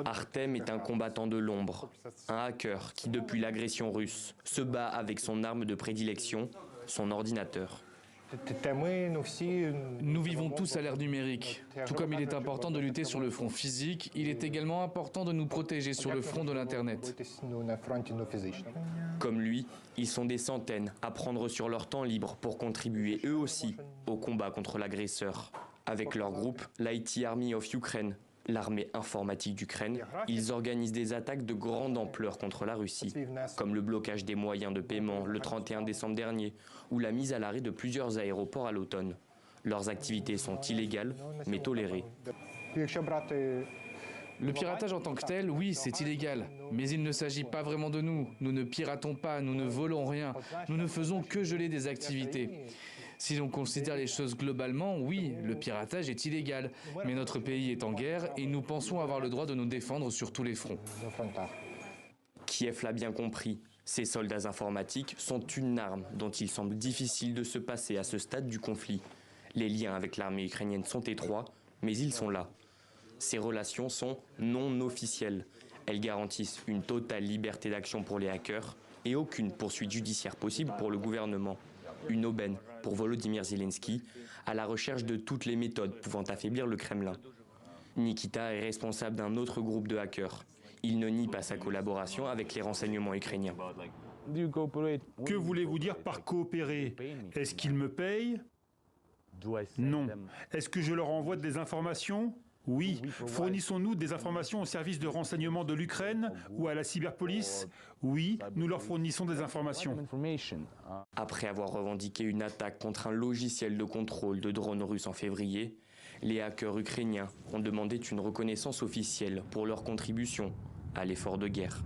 Artem est un combattant de l'ombre, un hacker qui, depuis l'agression russe, se bat avec son arme de prédilection, son ordinateur. Nous vivons tous à l'ère numérique. Tout comme il est important de lutter sur le front physique, il est également important de nous protéger sur le front de l'Internet. Comme lui, ils sont des centaines à prendre sur leur temps libre pour contribuer eux aussi au combat contre l'agresseur. Avec leur groupe, l'IT Army of Ukraine, l'armée informatique d'Ukraine, ils organisent des attaques de grande ampleur contre la Russie, comme le blocage des moyens de paiement le 31 décembre dernier ou la mise à l'arrêt de plusieurs aéroports à l'automne. Leurs activités sont illégales, mais tolérées. Le piratage en tant que tel, oui, c'est illégal. Mais il ne s'agit pas vraiment de nous. Nous ne piratons pas, nous ne volons rien. Nous ne faisons que geler des activités. Si l'on considère les choses globalement, oui, le piratage est illégal. Mais notre pays est en guerre et nous pensons avoir le droit de nous défendre sur tous les fronts. Kiev l'a bien compris. Ces soldats informatiques sont une arme dont il semble difficile de se passer à ce stade du conflit. Les liens avec l'armée ukrainienne sont étroits, mais ils sont là. Ces relations sont non officielles. Elles garantissent une totale liberté d'action pour les hackers et aucune poursuite judiciaire possible pour le gouvernement. Une aubaine pour Volodymyr Zelensky, à la recherche de toutes les méthodes pouvant affaiblir le Kremlin. Nikita est responsable d'un autre groupe de hackers. Il ne nie pas sa collaboration avec les renseignements ukrainiens. Que voulez-vous dire par coopérer? Est-ce qu'ils me payent? Non. Est-ce que je leur envoie des informations? Oui. Fournissons-nous des informations au service de renseignement de l'Ukraine ou à la cyberpolice? Oui, nous leur fournissons des informations. Après avoir revendiqué une attaque contre un logiciel de contrôle de drones russes en février, les hackers ukrainiens ont demandé une reconnaissance officielle pour leur contribution à l'effort de guerre.